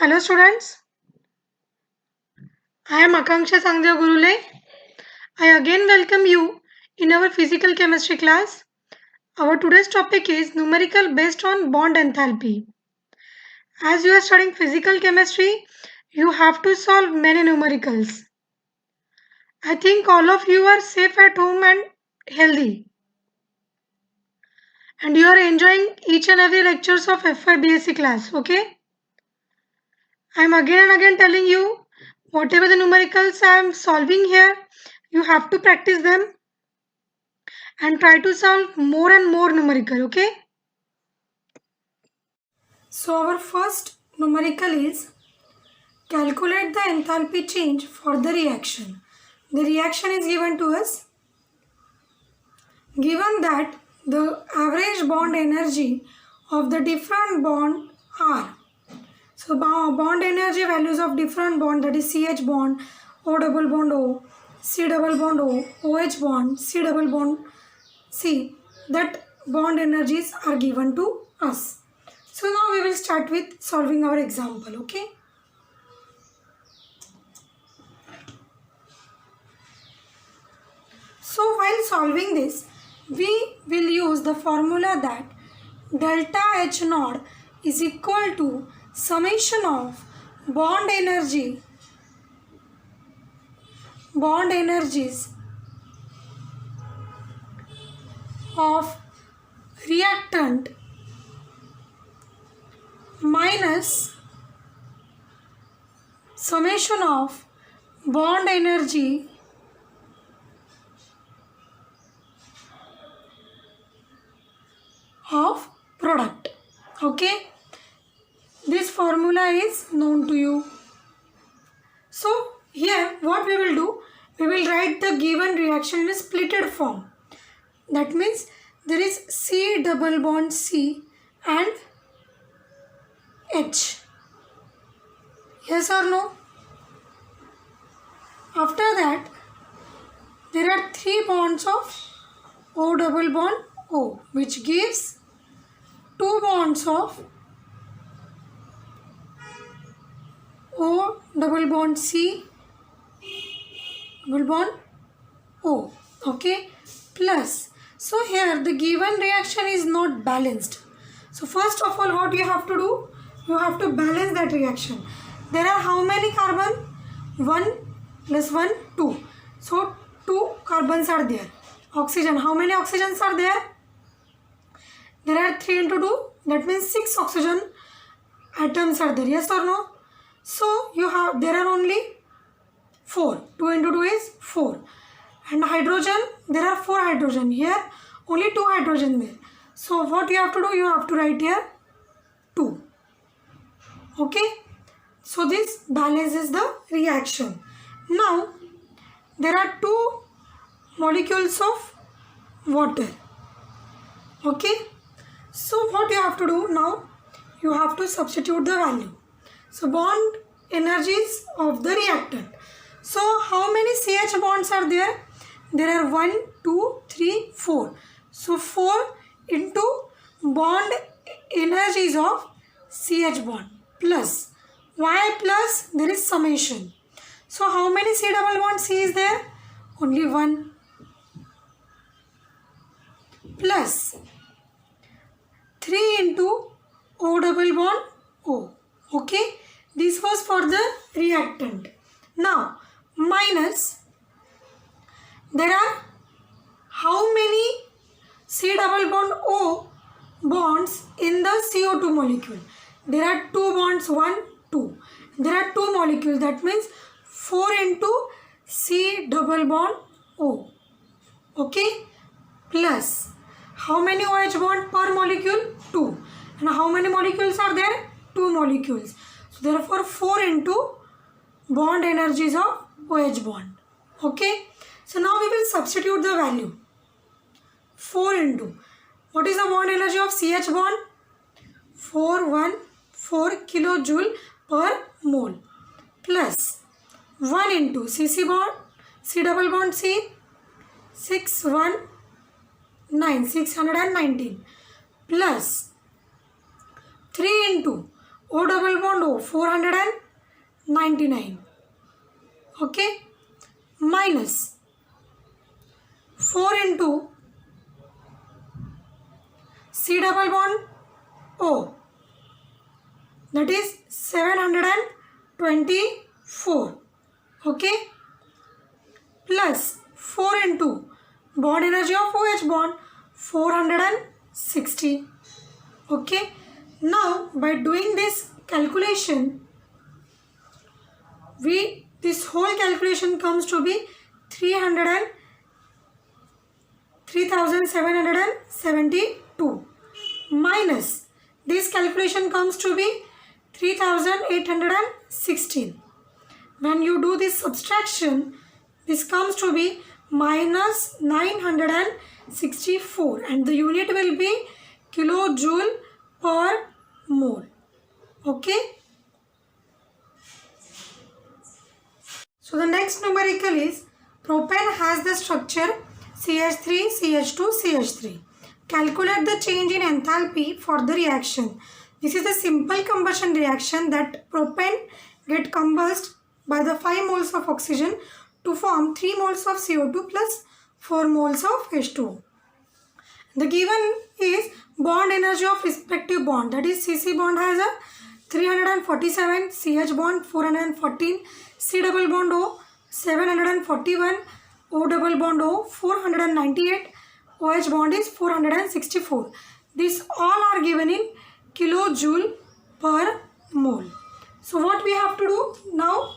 Hello students, I am Akanksha Sangdev Gurule. I again welcome you in our physical chemistry class. Our today's topic is numerical based on bond enthalpy. As you are studying physical chemistry, you have to solve many numericals. I think all of you are safe at home and healthy. And you are enjoying each and every lectures of FY class, okay? I am again and again telling you, whatever the numericals I am solving here, you have to practice them and try to solve more and more numerical, okay? So our first numerical is calculate the enthalpy change for the reaction. The reaction is given to us. Given that the average bond energy of the different bond are. So bond energy values of different bond, that is CH bond, O double bond O, C double bond O, OH bond, C double bond C, that bond energies are given to us. So now we will start with solving our example, okay? So while solving this, we will use the formula that delta H naught is equal to summation of bond energies of reactant minus summation of bond energy of product. Okay, this formula is known to you. So here what we will do, we will write the given reaction in a splitted form. That means there is C double bond C and H. Yes or no? After that, there are 3 bonds of O double bond O, which gives 2 bonds of O double bond C double bond O. Okay, plus, so here the given reaction is not balanced. So first of all, what you have to do, you have to balance that reaction. There are how many carbon? 1 plus 1, 2. So 2 carbons are there. Oxygen, how many oxygens are there? There are 3 into 2, that means 6 oxygen atoms are there. Yes or no? So there are only 4. 2 into 2 is 4. And hydrogen, there are 4 hydrogen. Here only 2 hydrogen there. So what you have to do, you have to write here 2. Okay. So this balances the reaction. Now there are 2 molecules of water. Okay. So what you have to do now, you have to substitute the value. So bond energies of the reactant. So how many CH bonds are there? There are 1, 2, 3, 4. So 4 into bond energies of CH bond plus. Why plus? There is summation. So how many C double bond C is there? Only 1. Plus 3 into O double bond O. Okay. This was for the reactant. Now minus, there are how many C double bond O bonds in the CO2 molecule? There are 2 bonds, 1, 2. There are 2 molecules, that means 4 into C double bond O. Okay. Plus, how many OH bond per molecule? 2. And how many molecules are there? 2 molecules. So therefore 4 into bond energies of OH bond. Okay. So now we will substitute the value. 4 into, what is the bond energy of CH bond? 414 kilojoule per mole plus 1 into CC bond, C double bond C, 619 plus 3 into O double bond O 499. Okay, minus 4 into C double bond O, that is 724. Okay, plus 4 into bond energy of OH bond 460. Okay, now by doing this calculation, this whole calculation comes to be 3772 minus this calculation comes to be 3816. When you do this subtraction, this comes to be minus 964 and the unit will be kilojoule per mole. Okay. So the next numerical is propane has the structure CH3, CH2, CH3. Calculate the change in enthalpy for the reaction. This is a simple combustion reaction that propane get combusted by the 5 moles of oxygen to form 3 moles of CO2 plus 4 moles of H2O. The given is bond energy of respective bond, that is CC bond has a 347, CH bond 414, C double bond O 741, O double bond O 498, OH bond is 464. These all are given in kilojoule per mole. So what we have to do now?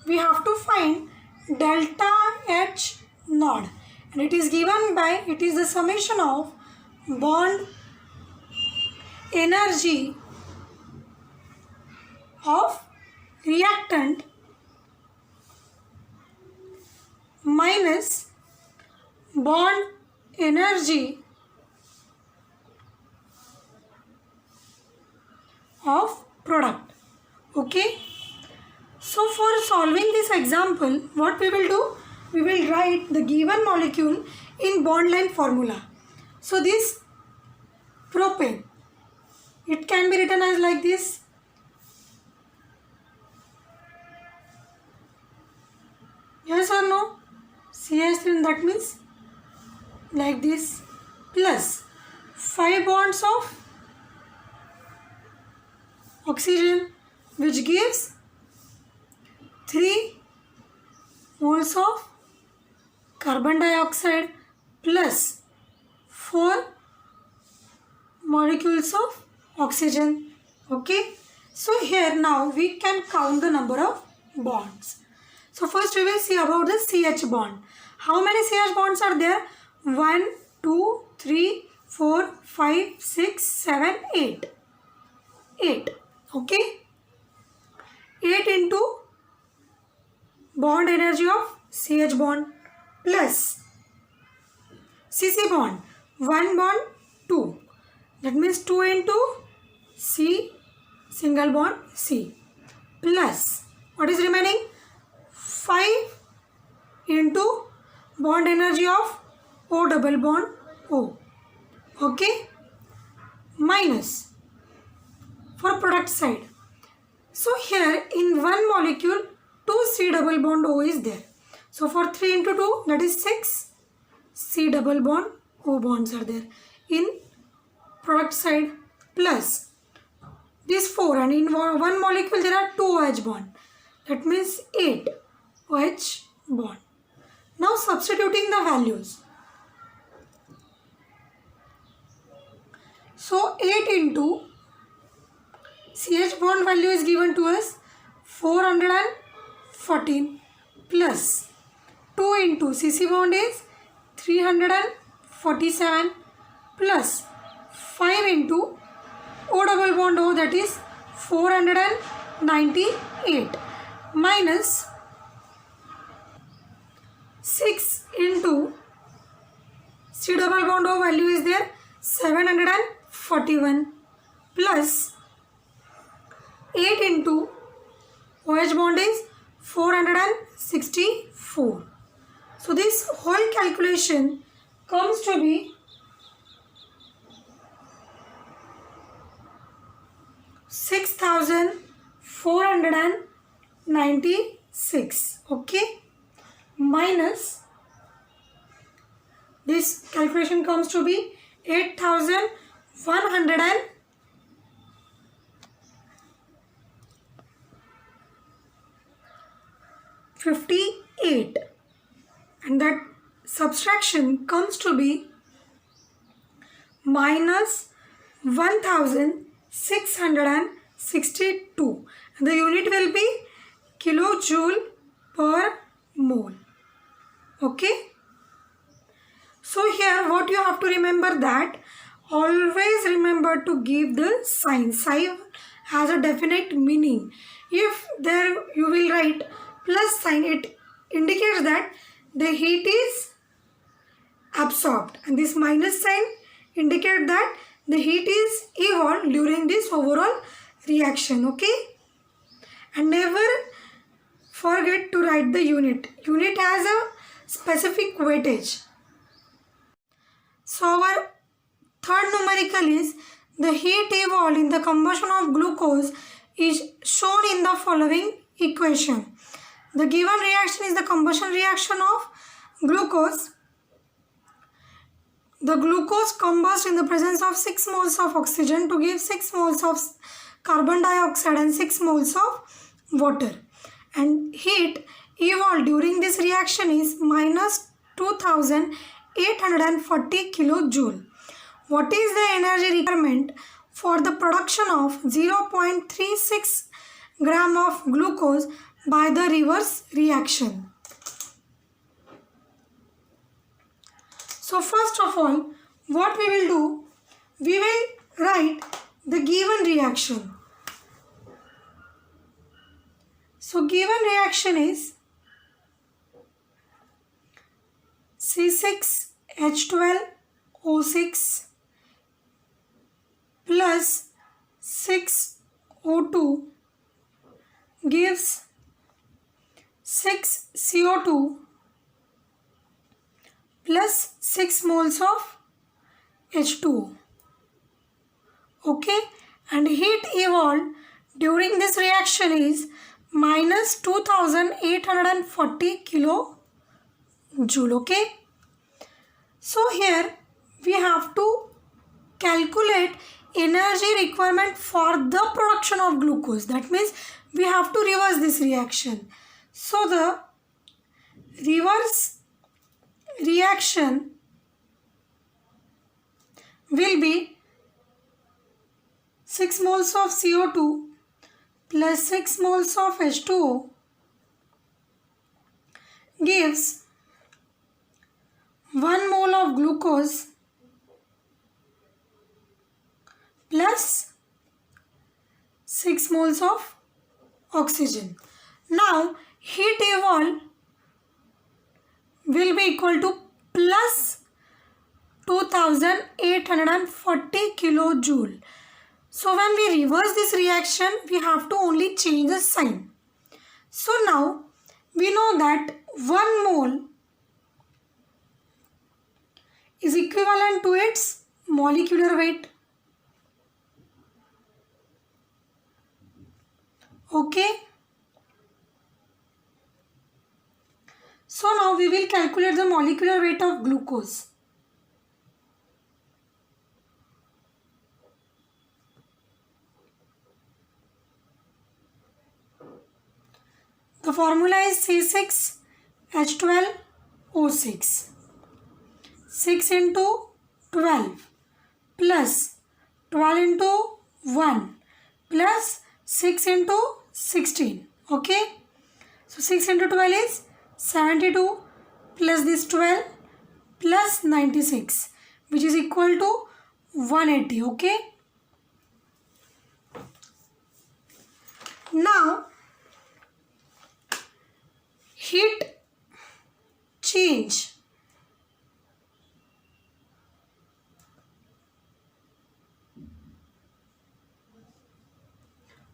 We have to find delta H naught, and it is given by, it is the summation of bond energy of reactant minus bond energy of product. Okay. So for solving this example, what we will do? We will write the given molecule in bond line formula. So this propane, it can be written as like this. Yes or no? CH3, that means like this, plus 5 bonds of oxygen, which gives 3 moles of carbon dioxide plus 4 molecules of oxygen. Okay, so here now we can count the number of bonds. So first we will see about the CH bond. How many CH bonds are there? 1, 2, 3, 4, 5, 6, 7, 8. 8. Okay. 8 into bond energy of CH bond plus CC bond. 1 bond 2. That means 2 into C single bond C plus what is remaining? 5 into bond energy of O double bond O. Okay, minus for product side. So here in one molecule 2 C double bond O is there. So for 3 into 2, that is 6 C double bond O bonds are there in product side, plus this 4, and in one molecule there are 2 OH bond. That means 8 OH bond. Now substituting the values. So 8 into CH bond value is given to us 414 plus 2 into CC bond is 347 plus 5 into O double bond O, that is 498 minus 6 into C double bond O value is there 741 plus 8 into OH bond is 464. So this whole calculation comes to be 6,496. Okay, minus this calculation comes to be 8,158, and that subtraction comes to be minus 1,662. The unit will be kilojoule per mole. Okay. So here what you have to remember, that always remember to give the sign. Sign has a definite meaning. If there you will write plus sign, it indicates that the heat is absorbed, and this minus sign indicates that the heat is evolved during this overall reaction. Okay, and never forget to write the unit. Unit has a specific weightage. So our third numerical is the heat evolved in the combustion of glucose is shown in the following equation. The given reaction is the combustion reaction of glucose. The glucose combusts in the presence of 6 moles of oxygen to give 6 moles of carbon dioxide and 6 moles of water. And heat evolved during this reaction is minus 2,840 kilojoule. What is the energy requirement for the production of 0.36 gram of glucose by the reverse reaction? So first of all, what we will do, we will write the given reaction. So given reaction is C6H12O6 plus 6O2 gives 6CO2 plus 6 moles of H2O. Okay, and heat evolved during this reaction is minus 2,840 kilojoule. Okay, so here we have to calculate energy requirement for the production of glucose. That means we have to reverse this reaction. So the reverse reaction will be 6 moles of CO2 plus 6 moles of H2O gives 1 mole of glucose plus 6 moles of oxygen. Now heat evolved will be equal to plus 2,840 kilojoule. So when we reverse this reaction, we have to only change the sign. So now we know that 1 mole is equivalent to its molecular weight. Okay. So now we will calculate the molecular weight of glucose. The formula is C6H12O6. 6 into 12 plus 12 into 1 plus 6 into 16. Okay. So 6 into 12 is 72 plus this 12 plus 96, which is equal to 180. Okay. Now heat change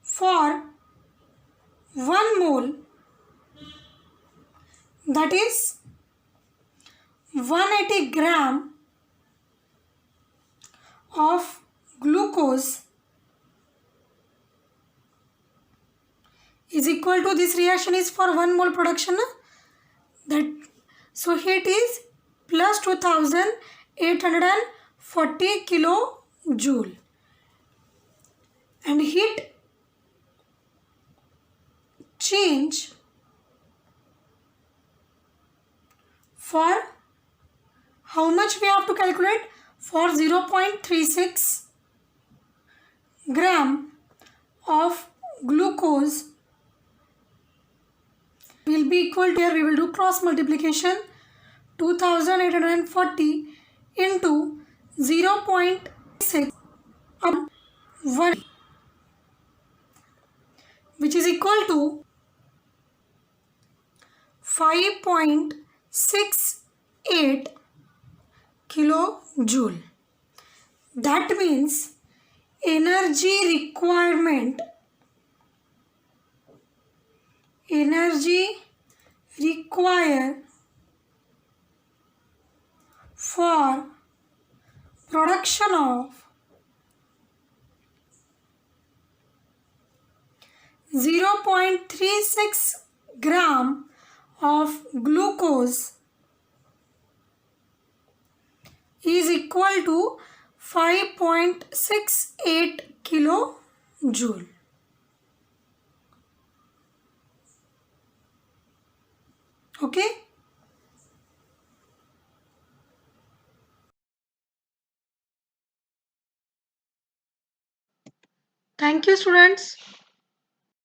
for 1 mole, that is 180 gram of glucose is equal to, this reaction is for 1 mole production, that, so heat is plus 2840 kilojoule, and heat change for how much we have to calculate, for 0.36 gram of glucose will be equal to, here we will do cross multiplication, 2840 into 0.6 upon 1, which is equal to 5.68 kilojoule. That means energy required for production of 0.36 gram of glucose is equal to 5.68 kilojoule. Okay. Thank you, students.